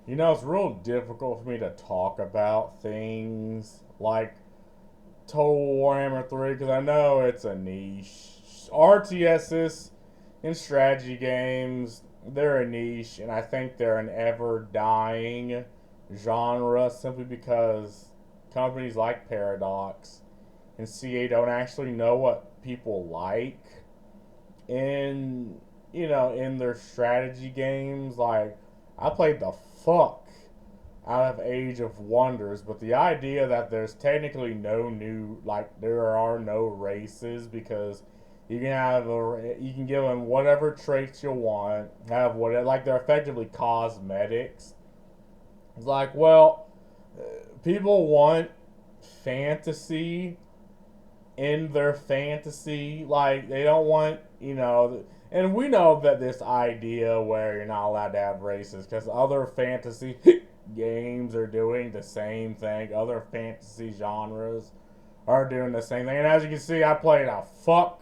You know, it's real difficult for me to talk about things like Total Warhammer 3 because I know it's a niche. RTSs and strategy games, they're a niche, and I think they're an ever dying genre simply because companies like Paradox and CA don't actually know what people like in in their strategy games. Like, I played the fuck out of Age of Wonders, but the idea that there's technically no new, like, there are no races because you can give them whatever traits you want, have whatever, like, they're effectively cosmetics. It's like, well, people want fantasy in their fantasy. Like, they don't want, and we know that this idea where you're not allowed to have races because other fantasy games are doing the same thing. Other fantasy genres are doing the same thing. And as you can see, I played a fuck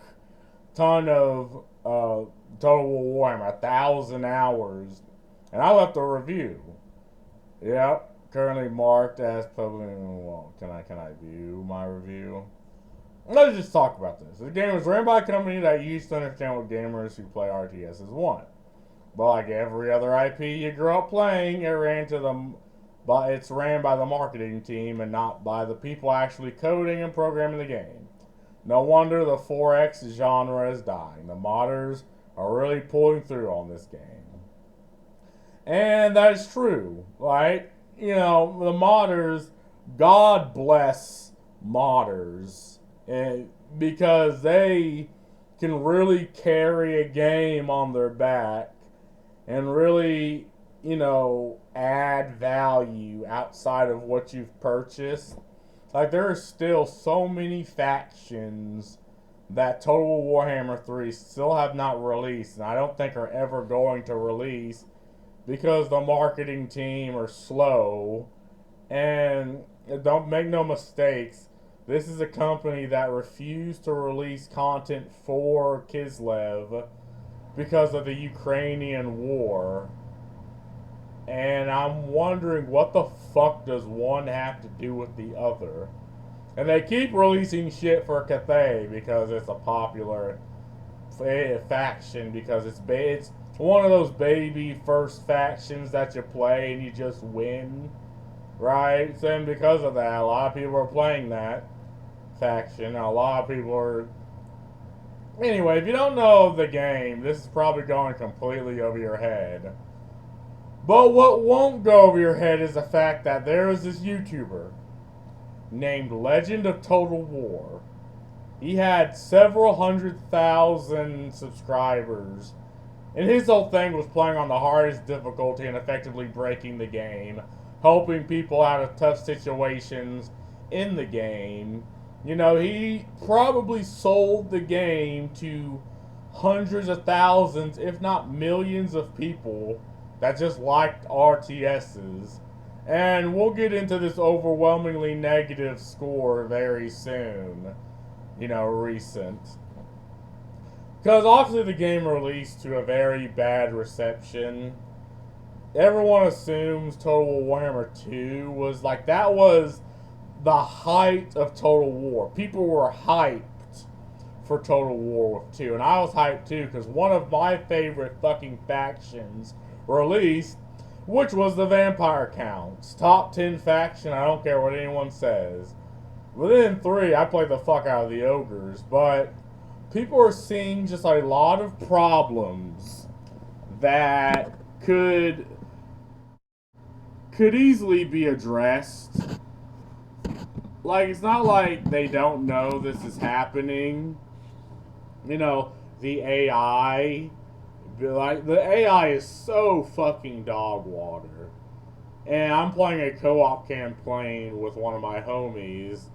ton of Total Warhammer, 1,000 hours, and I left a review. Yep, currently marked as public. Well, can I view my review? Let's just talk about this. The game was ran by a company that used to understand what gamers who play RTSs want. But like every other IP you grew up playing, but it's ran by the marketing team and not by the people actually coding and programming the game. No wonder the 4X genre is dying. The modders are really pulling through on this game. And that is true, right? The modders, God bless modders, and because they can really carry a game on their back and really, add value outside of what you've purchased. Like, there are still so many factions that Total Warhammer 3 still have not released, and I don't think are ever going to release because the marketing team are slow. And don't make no mistakes, this is a company that refused to release content for Kislev because of the Ukrainian war. And I'm wondering what the fuck does one have to do with the other? And they keep releasing shit for Cathay because it's a popular faction, because it's one of those baby first factions that you play and you just win, right? So, and because of that, a lot of people are playing that faction. A lot of people are. Anyway, if you don't know the game, this is probably going completely over your head. But what won't go over your head is the fact that there is this YouTuber named Legend of Total War. He had several 100,000 subscribers, and his whole thing was playing on the hardest difficulty and effectively breaking the game, helping people out of tough situations in the game. He probably sold the game to hundreds of thousands, if not millions of people that just liked RTSs. And we'll get into this overwhelmingly negative score very soon. Recent. Because obviously the game released to a very bad reception. Everyone assumes Total Warhammer 2 was like, that was the height of Total War. People were hyped for Total War with 2. And I was hyped too because one of my favorite fucking factions released, which was the Vampire Counts. Top 10 faction, I don't care what anyone says. Within 3, I played the fuck out of the Ogres, but people are seeing just a lot of problems that could easily be addressed. Like, it's not like they don't know this is happening. The AI, like, the AI is so fucking dog water. And I'm playing a co-op campaign with one of my homies,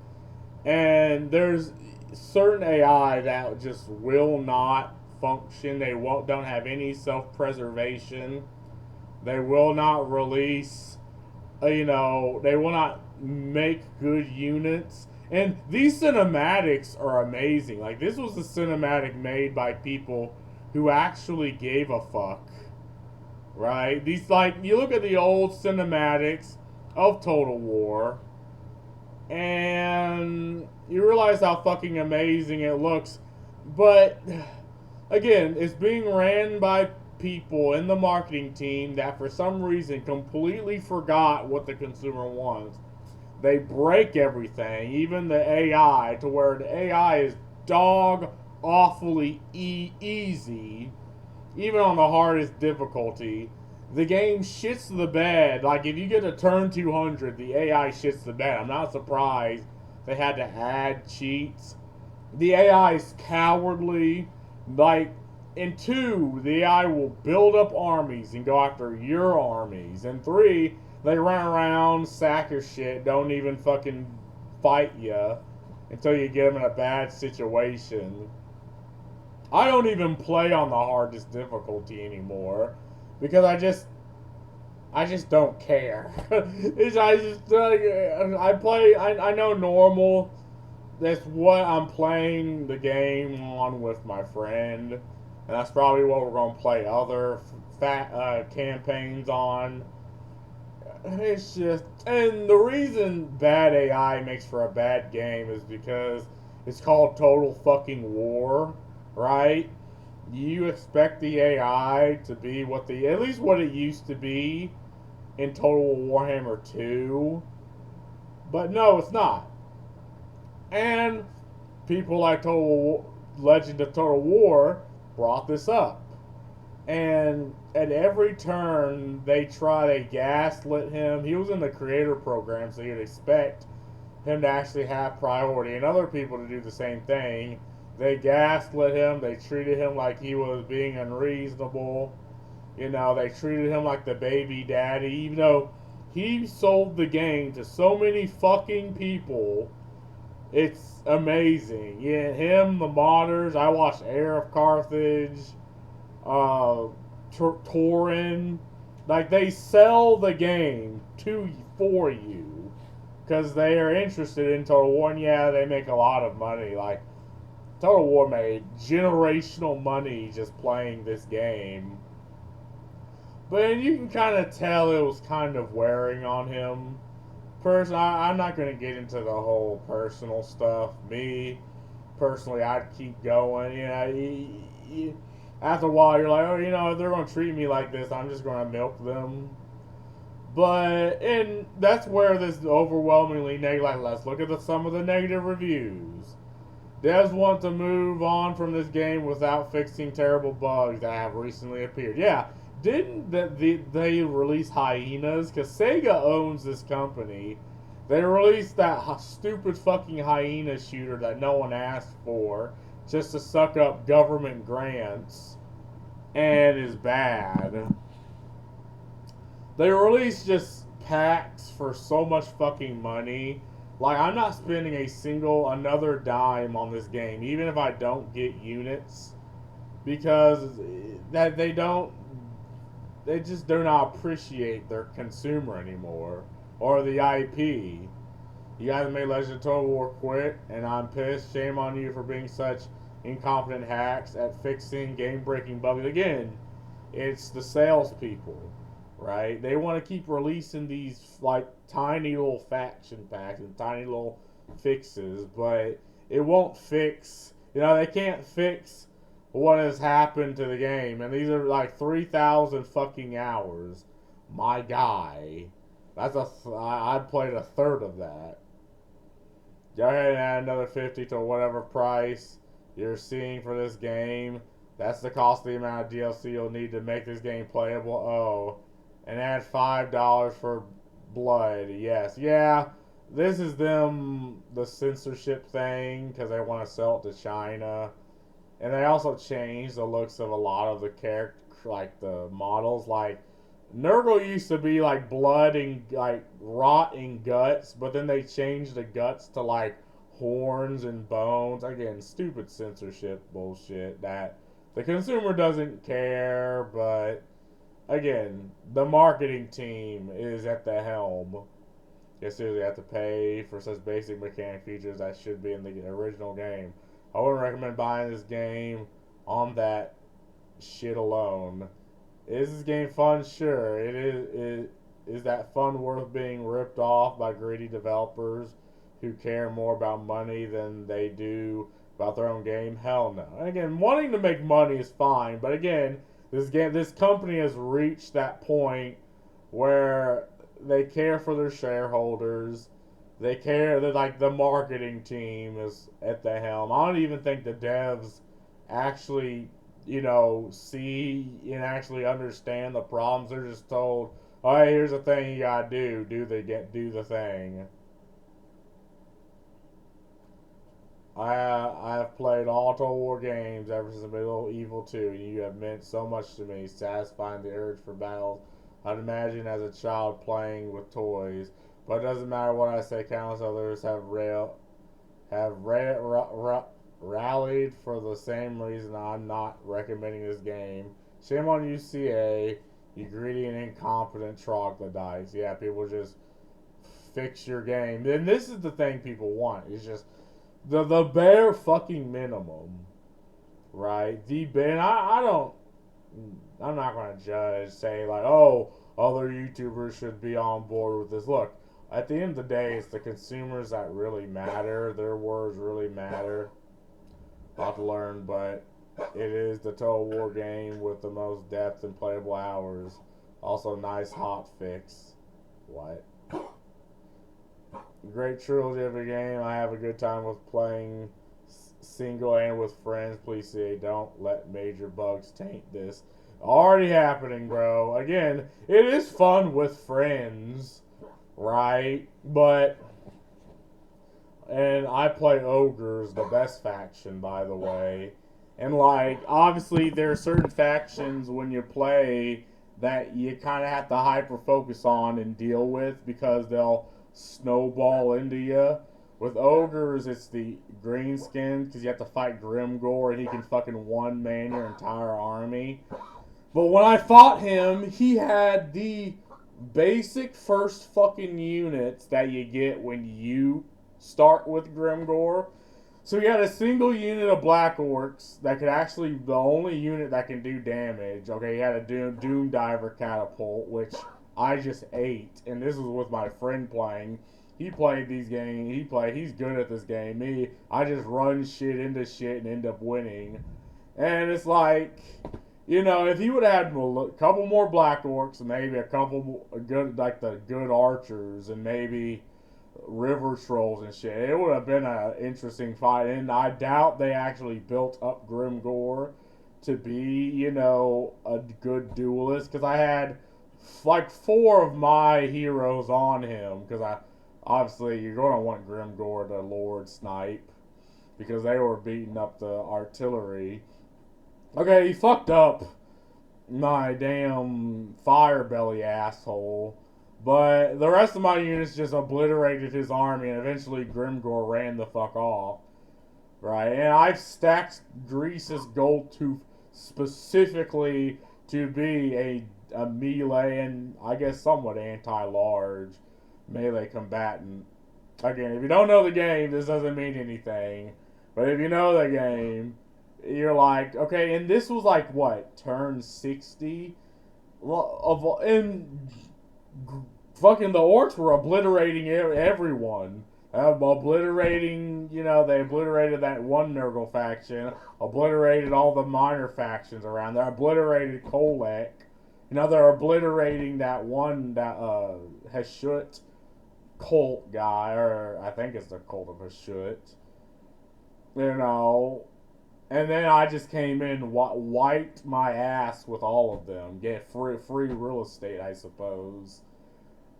and there's certain AI that just will not function. They don't have any self-preservation. They will not release. They will not make good units. And these cinematics are amazing. Like, this was a cinematic made by people who actually gave a fuck. right? These, like, you look at the old cinematics of Total War, and you realize how fucking amazing it looks. But again, it's being ran by people in the marketing team that for some reason completely forgot what the consumer wants. They break everything, even the AI, to where the AI is dog awfully easy, even on the hardest difficulty. The game shits the bed. Like, if you get a turn 200, the AI shits the bed. I'm not surprised they had to add cheats. The AI is cowardly. Like, in 2, the AI will build up armies and go after your armies. In 3, they run around, sack your shit, don't even fucking fight you until you get them in a bad situation. I don't even play on the hardest difficulty anymore because I just don't care. I play. I know normal. That's what I'm playing the game on with my friend, and that's probably what we're gonna play other campaigns on. It's just, and the reason bad AI makes for a bad game is because it's called Total fucking War, right? You expect the AI to be at least what it used to be in Total Warhammer 2, but no, it's not. And people like Total Legend of Total War brought this up. And at every turn, they gaslit him. He was in the creator program, so you'd expect him to actually have priority and other people to do the same thing. They gaslit him. They treated him like he was being unreasonable. You know, they treated him like the baby daddy, even though he sold the game to so many fucking people. It's amazing. Yeah, him, the modders. I watched Heir of Carthage, uh, Torin. Like, they sell the game for you because they are interested in Total War. And yeah, they make a lot of money. Like, Total War made generational money just playing this game. But you can kind of tell it was kind of wearing on him. I'm not going to get into the whole personal stuff. Me, personally, I'd keep going. After a while, you're like, oh, if they're going to treat me like this, I'm just going to milk them. And that's where this overwhelmingly negative. Like, let's look at some of the negative reviews. Devs want to move on from this game without fixing terrible bugs that have recently appeared. Yeah, didn't they release Hyenas? Because Sega owns this company. They released that stupid fucking Hyena shooter that no one asked for just to suck up government grants and is bad. They released just packs for so much fucking money. Like, I'm not spending another dime on this game, even if I don't get units, because that they just do not appreciate their consumer anymore or the IP. You guys made Legend of Total War quit, and I'm pissed. Shame on you for being such incompetent hacks at fixing game-breaking bugs. Again, it's the salespeople, right? They want to keep releasing these like tiny little faction packs and tiny little fixes, but it won't fix. They can't fix what has happened to the game, and these are like 3,000 fucking hours. My guy, I played a third of that. Go ahead and add another 50 to whatever price you're seeing for this game. That's the cost of the amount of DLC you'll need to make this game playable. Oh, and add $5 for blood. Yes, yeah. This is the censorship thing because they want to sell it to China, and they also changed the looks of a lot of the character, like the models. Like Nurgle used to be like blood and like rotting guts, but then they changed the guts to like horns and bones. Again, stupid censorship bullshit that the consumer doesn't care, but again, the marketing team is at the helm. You seriously have to pay for such basic mechanic features that should be in the original game. I wouldn't recommend buying this game on that shit alone. Is this game fun? Sure. It is. Is that fun worth being ripped off by greedy developers who care more about money than they do about their own game? Hell no. And again, wanting to make money is fine, but again, this company has reached that point where they care for their shareholders. They care that like the marketing team is at the helm. I don't even think the devs actually, see and actually understand the problems. They're just told, "Oh, hey, here's the thing you gotta do. Do the thing." I have played all Total War games ever since Medieval Evil 2, and you have meant so much to me, satisfying the urge for battles I'd imagine as a child playing with toys. But it doesn't matter what I say, countless others rallied for the same reason I'm not recommending this game. Shame on UCA, you greedy and incompetent troglodytes. Yeah, people just fix your game. And this is the thing people want. It's just the bare fucking minimum, right? I don't. I'm not gonna say like, oh, other YouTubers should be on board with this. Look, at the end of the day, it's the consumers that really matter. Their words really matter. About to learn, but it is the Total War game with the most depth and playable hours. Also, nice hot fix. What? Great trilogy of a game. I have a good time with playing single and with friends. Please say don't let major bugs taint this. Already happening, bro. Again, it is fun with friends, right? And I play Ogres, the best faction, by the way. And, like, obviously there are certain factions when you play that you kind of have to hyper-focus on and deal with because they'll snowball into you. With Ogres, it's the green skin because you have to fight Grimgore and he can fucking one-man your entire army. But when I fought him, he had the basic first fucking units that you get when you start with Grimgore. So he had a single unit of Black Orcs that could actually, the only unit that can do damage. Okay, he had a Doom Diver catapult, which I just ate. And this was with my friend playing. He played these games. He's good at this game. Me, I just run shit into shit and end up winning. And it's like, if he would have had a couple more Black Orcs, maybe a couple good, like the good archers, and maybe river trolls and shit, it would have been an interesting fight. And I doubt they actually built up Grimgore to be, a good duelist, because I had like 4 of my heroes on him, because obviously you're going to want Grimgore to Lord Snipe, because they were beating up the artillery. Okay, he fucked up my damn Firebelly asshole. But the rest of my units just obliterated his army, and eventually Grimgore ran the fuck off. Right? And I've stacked Grease's Gold Tooth specifically to be a melee and I guess somewhat anti-large melee combatant. Again, if you don't know the game, this doesn't mean anything. But if you know the game, you're like, okay, and this was like, what, turn 60? And fucking the orcs were obliterating everyone. Obliterating, they obliterated that one Nurgle faction, obliterated all the minor factions around there, obliterated Kolek. They're obliterating that one, that Hashut cult guy, or I think it's the cult of Hashut. And then I just came in, wiped my ass with all of them, get free real estate, I suppose.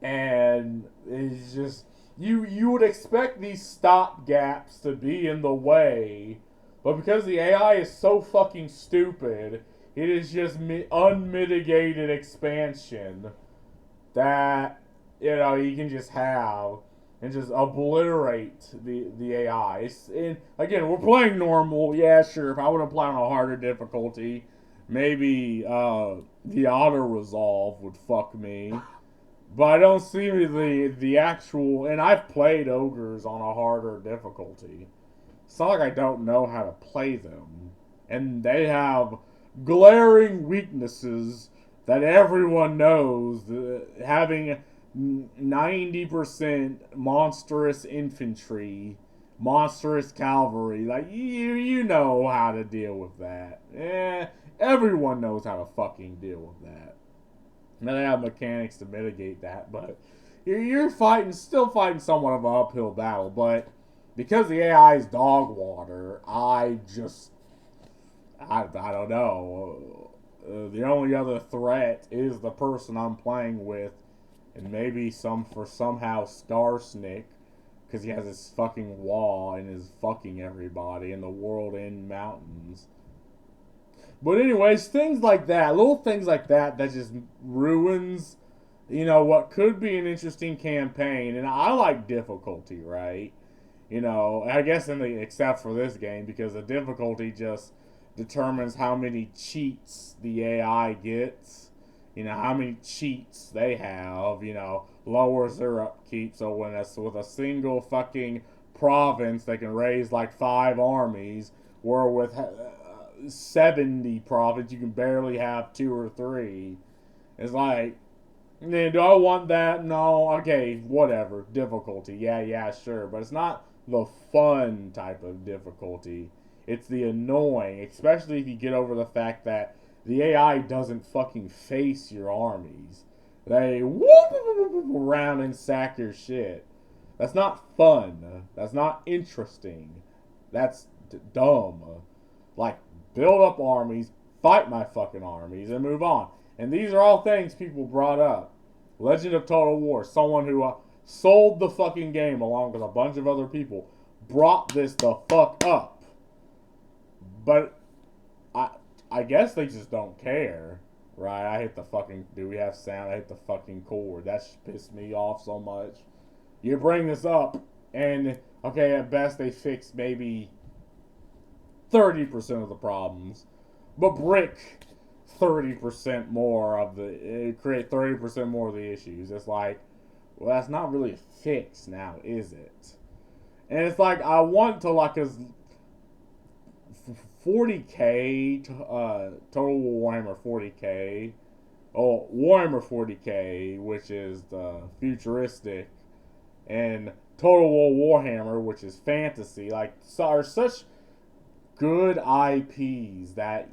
And it's just, you would expect these stop gaps to be in the way, but because the AI is so fucking stupid, it is just unmitigated expansion that you can just have and just obliterate the AI. And again, we're playing normal. Yeah, sure. If I would have played on a harder difficulty, maybe the auto resolve would fuck me. But I don't see the actual. And I've played ogres on a harder difficulty. It's not like I don't know how to play them, and they have glaring weaknesses that everyone knows, having 90% monstrous infantry, monstrous cavalry, like you know how to deal with that. Everyone knows how to fucking deal with that. Now they have mechanics to mitigate that, but you're still fighting somewhat of an uphill battle. But because the AI is dog water, I don't know. The only other threat is the person I'm playing with, and maybe somehow Starsnick, because he has this fucking wall and is fucking everybody in the world end mountains. But anyways, things like that, little things like that just ruins, what could be an interesting campaign. And I like difficulty, right? I guess except for this game, because the difficulty just determines how many cheats the AI gets. How many cheats they have. Lowers their upkeep. So when it's with a single fucking province, they can raise like 5 armies. Where with 70 provinces, you can barely have 2 or 3. It's like, do I want that? No. Okay, whatever. Difficulty. Yeah, sure. But it's not the fun type of difficulty. It's the annoying, especially if you get over the fact that the AI doesn't fucking face your armies. They whoop around and sack your shit. That's not fun. That's not interesting. That's dumb. Like, build up armies, fight my fucking armies, and move on. And these are all things people brought up. Legend of Total War, someone who sold the fucking game along with a bunch of other people, brought this the fuck up. But I guess they just don't care, right? I hit the fucking, do we have sound? I hit the fucking cord. That pissed me off so much. You bring this up, and okay, at best they fix maybe 30% of the problems, but brick 30% more of create 30% more of the issues. It's like, well, that's not really a fix now, is it? And it's like, I want to, like, cause 40k, Total Warhammer 40k, Warhammer 40k, which is the futuristic, and Total War Warhammer, which is fantasy, like, are such good IPs that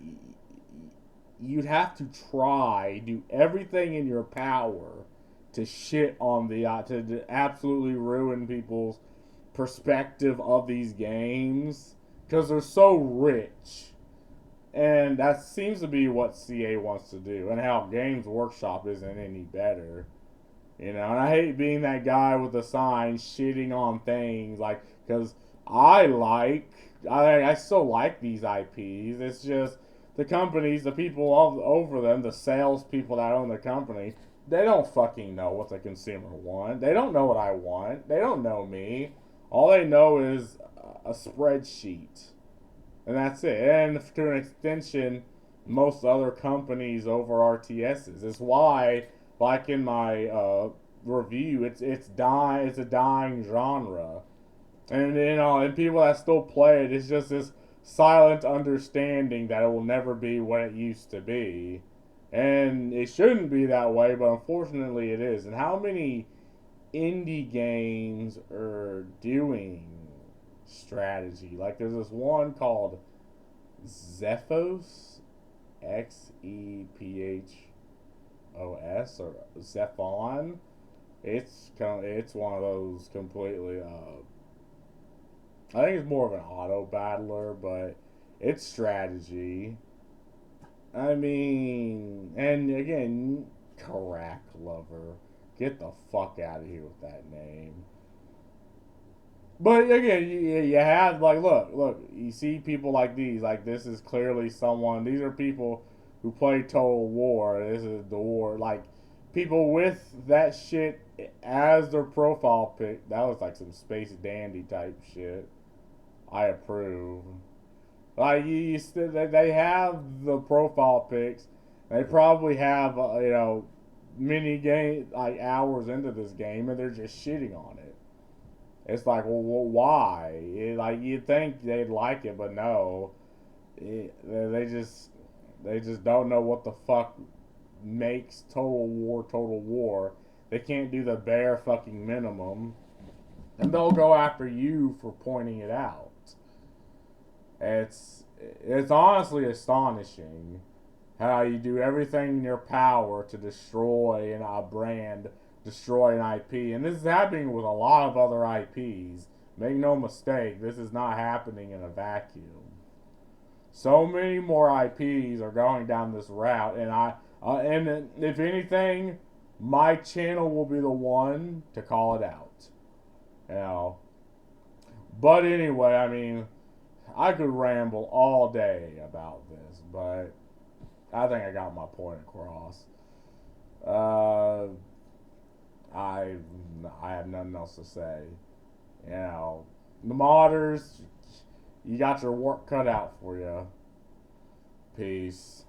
you'd have to do everything in your power to shit on to absolutely ruin people's perspective of these games, because they're so rich. And that seems to be what CA wants to do, and how Games Workshop isn't any better. And I hate being that guy with the sign shitting on things, like, because I still like these IPs. It's just the companies, the people over them, the salespeople that own the company, they don't fucking know what the consumer want. They don't know what I want. They don't know me. All they know is a spreadsheet, and that's it. And to an extension, most other companies over RTSs. It's why, like in my review, it's a dying genre. And and people that still play it, it's just this silent understanding that it will never be what it used to be. And it shouldn't be that way, but unfortunately it is. And how many indie games are doing strategy? Like, there's this one called Zephos, Xephos, or Zephon. It's one of those completely I think it's more of an auto battler, but it's strategy. I mean, and again, Karak Lover. Get the fuck out of here with that name. But again, you have, like, look, you see people like these. Like, this is clearly someone, these are people who play Total War. This is the war. Like, people with that shit as their profile pic. That was like some Space Dandy type shit. I approve. Like, they have the profile pics. They probably have many game, like, hours into this game, and they're just shitting on it. It's like, well, why? Like, you'd think they'd like it, but no. They just don't know what the fuck makes Total War. They can't do the bare fucking minimum. And they'll go after you for pointing it out. It's honestly astonishing how you do everything in your power to destroy a brand, destroy an IP. And this is happening with a lot of other IPs. Make no mistake, this is not happening in a vacuum. So many more IPs are going down this route, and and if anything, my channel will be the one to call it out. You know. But anyway, I mean, I could ramble all day about this, but I think I got my point across. Uh, I have nothing else to say. You know, the modders, you got your work cut out for you. Peace.